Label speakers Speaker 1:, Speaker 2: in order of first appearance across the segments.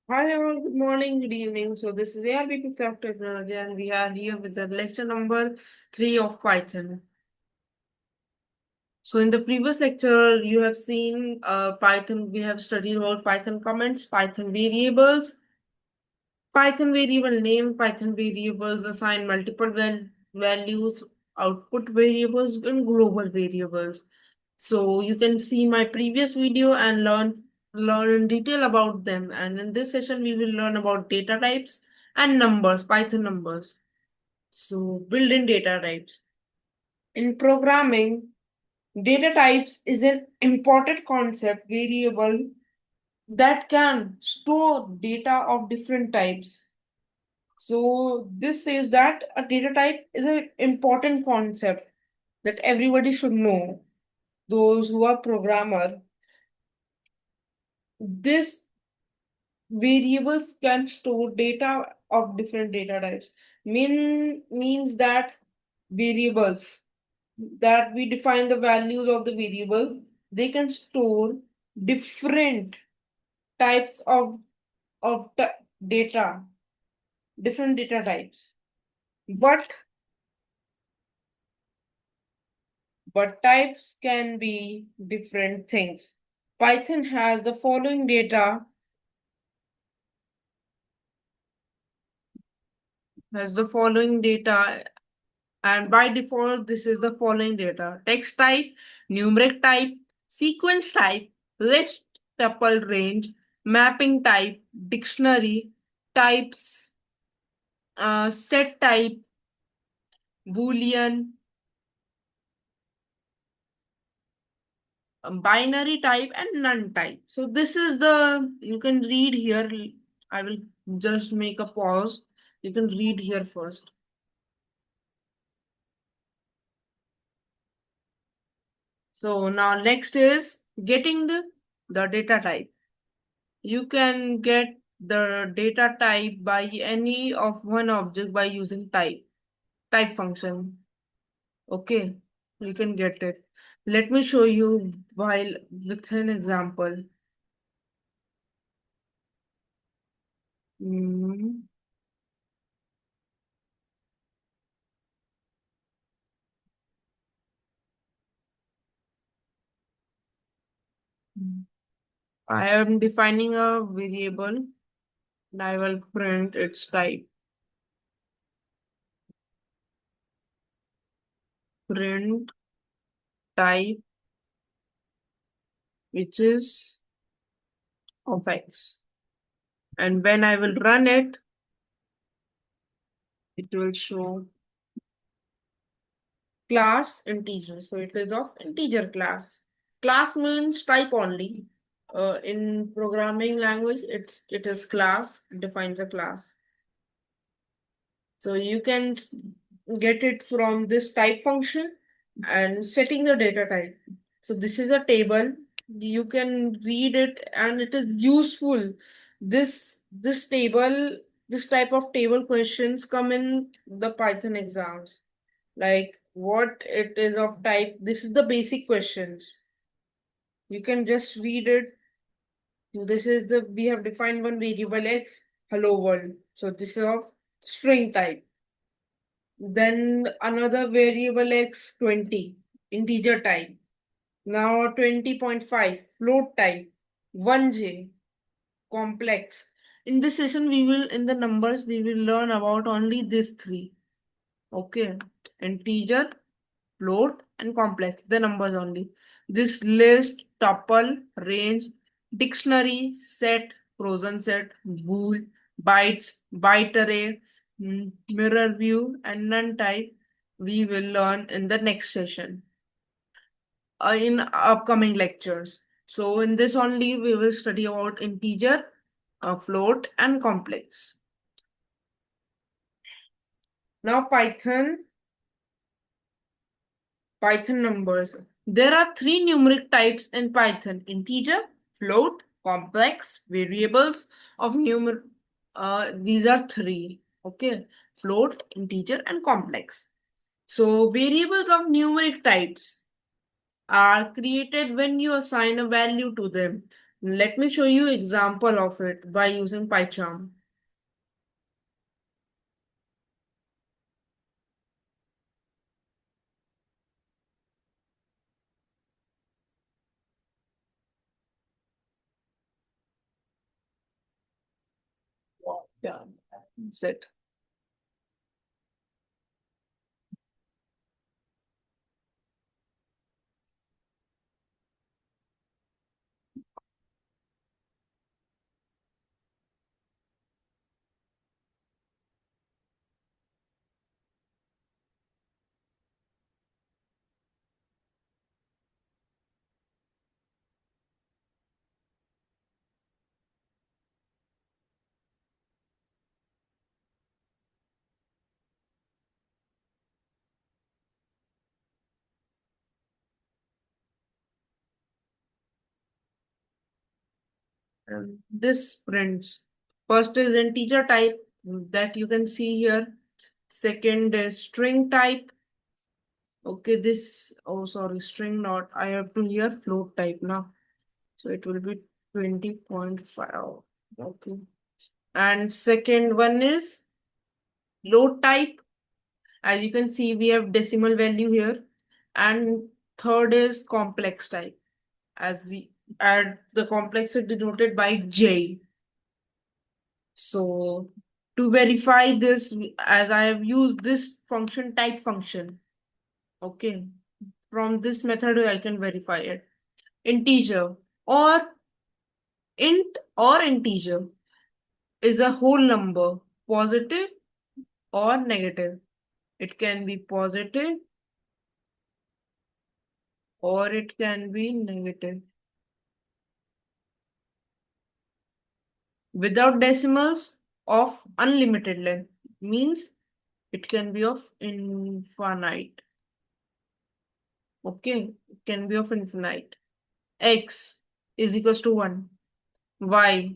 Speaker 1: Hi all, good morning, good evening. So this is ARBP Craft Technology and we are here with the lecture number 3 of Python. So in the previous lecture, you have seen Python, we have studied about Python comments, Python variables, Python variable name, Python variables assign multiple values, output variables, and global variables. So you can see my previous video and learn in detail about them. And in this session, we will learn about data types and numbers, Python numbers. So built-in data types. In programming, data types is an important concept variable that can store data of different types. So this says that a data type is an important concept that everybody should know. Those who are programmer, this variables can store data of different data types. Means that variables that we define the values of the variable, they can store different types of data, different data types. But but types can be different things. Python has the following data, and by default this is the following data: text type, numeric type, sequence type, list, tuple, range, mapping type, dictionary types, set type, boolean, binary type, and none type. So this is the, you can read here. I will just make a pause. You can read here first. So now next is getting the data type. You can get the data type by any of one object by using type function. Okay, you can get it. Let me show you while with an example. Hmm. I am defining a variable and I will print its type. Print type, which is of X. And when I will run it, it will show class integer. So it is of integer class. Class means type only. In programming language, it is class. It defines a class. So you can get it from this type function and setting the data type. So this is a table. You can read it and it is useful. This table, this type of table questions come in the Python exams. Like what it is of type. This is the basic questions. You can just read it. This is the, we have defined one variable X, hello world. So this is of string type. Then another variable X 20, integer type. Now 20.5, float type. 1J, complex. In this session, in the numbers, we will learn about only these three. Okay. Integer, float, and complex, the numbers only. This list, tuple, range, dictionary, set, frozen set, bool, bytes, byte array, mirror view, and none type we will learn in the next session, in upcoming lectures. So in this only we will study about integer, float, and complex. Now Python numbers. There are three numeric types in Python: integer, float, complex, variables of numer. These are three. Okay, float, integer, and complex. So variables of numeric types are created when you assign a value to them. Let me show you example of it by using PyCharm. Yeah, that's it. And this prints. First is integer type that you can see here. Second is string type. Okay, this, oh sorry, string not. I have to here float type now. So it will be 20.5. Okay. And second one is load type. As you can see, we have decimal value here. And third is complex type. As we add the complex is denoted by J. So to verify this, as I have used this function type function, okay, from this method I can verify it. Integer or int or integer is a whole number, positive or negative. It can be positive or it can be negative. Without decimals of unlimited length means it can be of infinite. Okay, it can be of infinite. X is equals to 1. Y.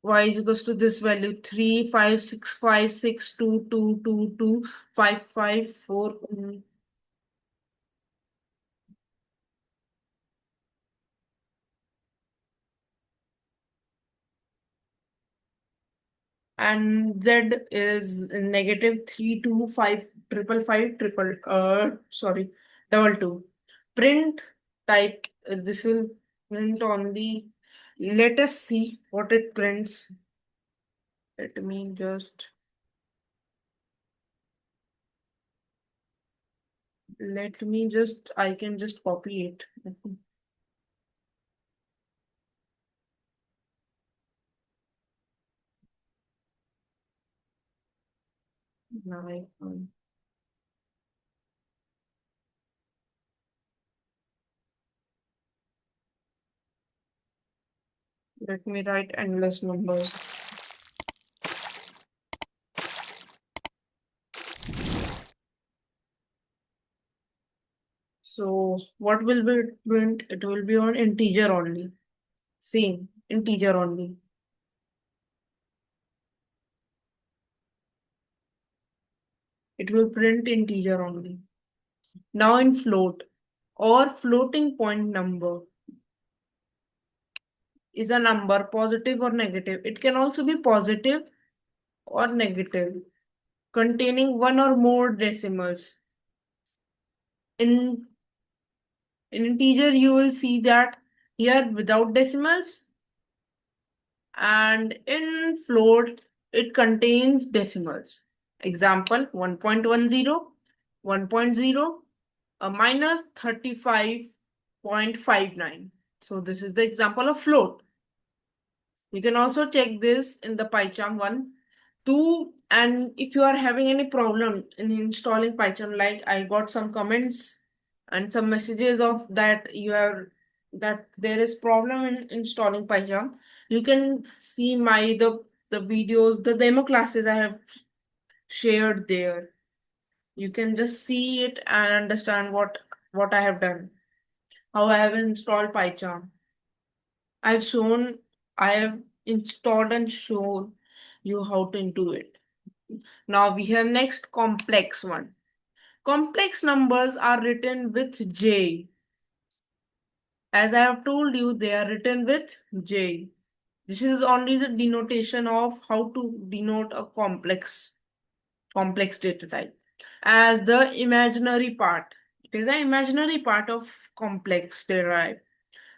Speaker 1: Y is equals to this value 3, 5, 6, 5, 6, 2, 2, 2, 2, 5, 5, 4. And Z is negative 3, 2, 5, triple 5, triple, sorry, double 2. Print type, this will print only. Let us see what it prints. Let me just, I can just copy it. Now I found. Let me write endless numbers. So what will be print? It will be on integer only. Same, integer only. It will print integer only. Now in float or floating point number is a number positive or negative. It can also be positive or negative, containing one or more decimals. In integer, you will see that here without decimals, and in float, it contains decimals. Example 1.10, 1.0, a minus 35.59. So this is the example of float. You can also check this in the PyCharm one. Two, and if you are having any problem in installing PyCharm, like I got some comments and some messages of that you have that there is problem in installing PyCharm, you can see the videos, the demo classes I have shared there. You can just see it and understand what I have done, how I have installed PyCharm. I've shown, I have installed and shown you how to do it. Now we have next complex one. Complex numbers are written with J. As I have told you, they are written with J. This is only the denotation of how to denote a complex data type. As the imaginary part, it is an imaginary part of complex data type.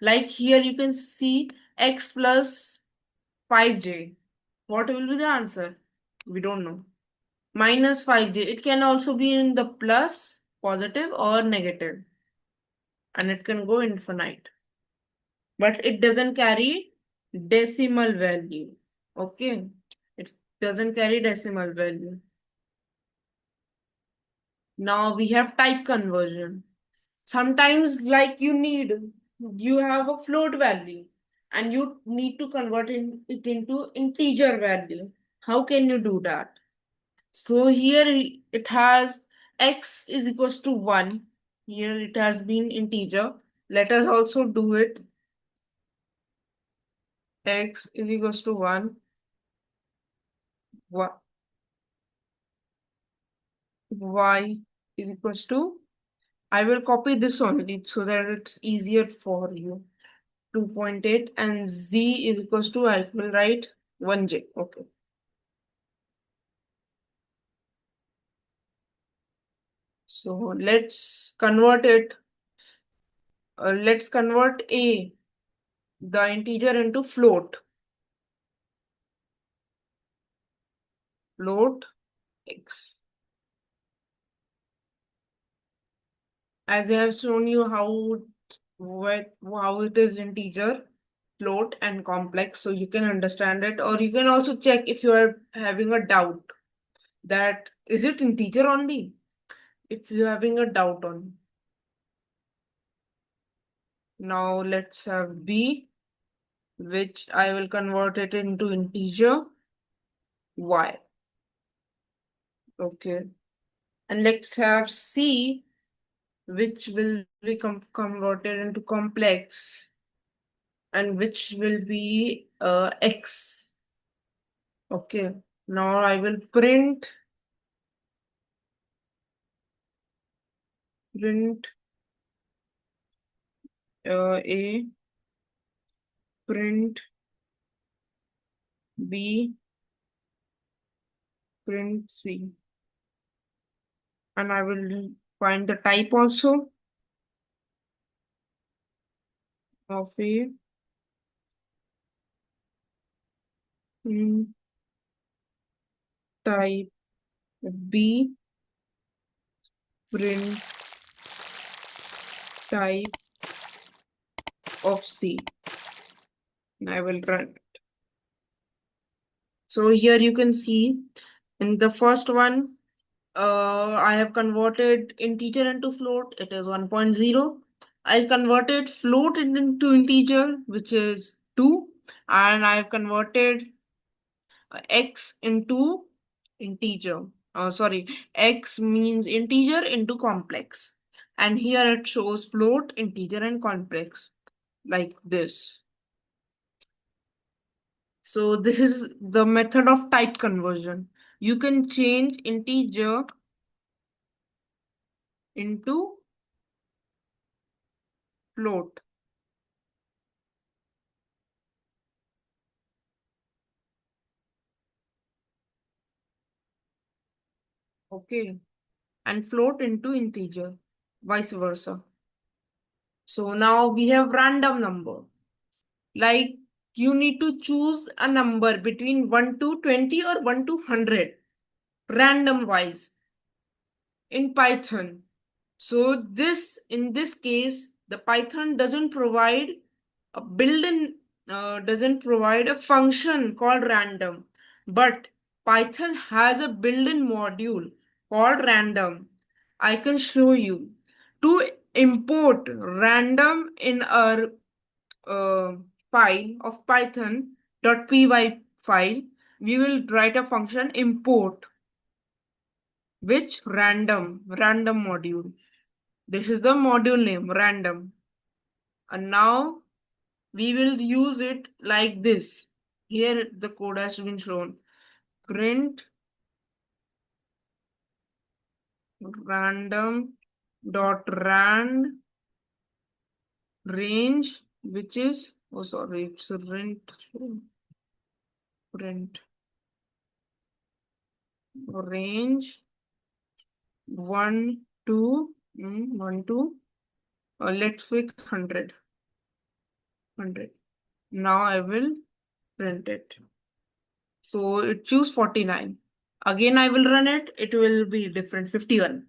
Speaker 1: Like here you can see x plus 5j. What will be the answer? We don't know. Minus 5j. It can also be in the plus, positive, or negative, and it can go infinite. But it doesn't carry decimal value. Okay, it doesn't carry decimal value. Now we have type conversion. Sometimes, like you have a float value and you need to convert it into integer value. How can you do that? So here it has x is equals to 1. Here it has been integer. Let us also do it. X is equals to 1. Y is equals to, I will copy this only so that it's easier for you. 2.8 and z is equals to, I will write 1j. Okay. So let's convert it. Let's convert the integer into float. Float x. As I have shown you how it is integer, float, and complex, so you can understand it, or you can also check if you are having a doubt that is it integer only. If you're having a doubt on. Now let's have b, which I will convert it into integer y. Okay. And let's have c, which will be converted into complex and which will be x. Okay. Now I will print a, print b, print c, and I will find the type also of a, type b, print type of c. And I will run. So here you can see in the first one, I have converted integer into float. It is 1.0. I converted float into integer, which is 2. And I have converted x into integer. Sorry, x means integer into complex. And here it shows float, integer, and complex like this. So this is the method of type conversion. You can change integer into float. Okay. And float into integer, vice versa. So now we have random number. Like you need to choose a number between 1 to 20 or 1 to 100, random wise in Python. So in this case, the Python doesn't provide a built-in doesn't provide a function called random, but Python has a built-in module called random. I can show you. To import random in our uh, file of python.py file, we will write a function import which random module. This is the module name random. And now we will use it like this. Here the code has been shown. Print random dot rand range, which is, oh sorry, it's a rent range 1 to 1 to let's pick 100. Now I will print it. So it choose 49. Again I will run it. It will be different, 51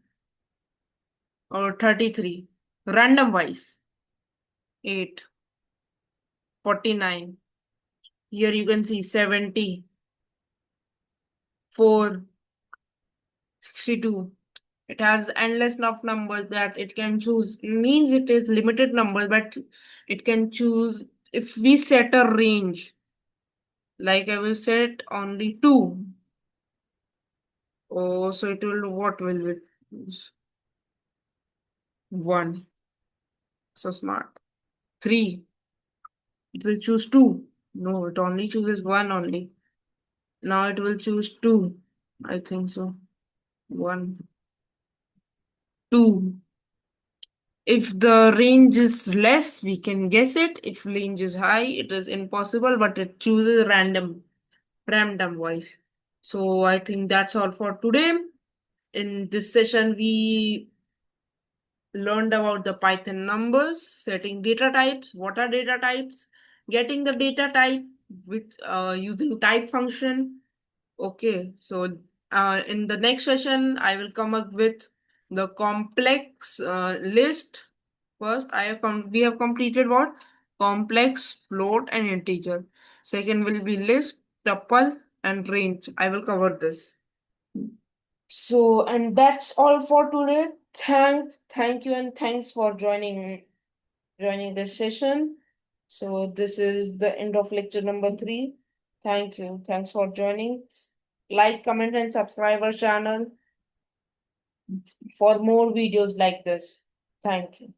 Speaker 1: or 33. Random wise. 8, 49. Here you can see 70, 4, 62. It has endless enough numbers that it can choose. Means it is limited numbers, but it can choose. If we set a range, like I will set only 2. Oh, so it will, what will it choose? 1. So smart. 3. It will choose 2. No, it only chooses 1 only. Now it will choose 2. I think so. 1, 2. If the range is less, we can guess it. If range is high, it is impossible, but it chooses random wise. So I think that's all for today. In this session, we learned about the Python numbers, setting data types, what are data types, getting the data type with using type function. Okay, so in the next session, I will come up with the complex list. First, we have completed what? Complex, float, and integer. Second will be list, tuple, and range. I will cover this. So, and that's all for today. Thank you, and thanks for joining this session. So this is the end of lecture number 3. Thank you. Thanks for joining. Like, comment, and subscribe our channel for more videos like this. Thank you.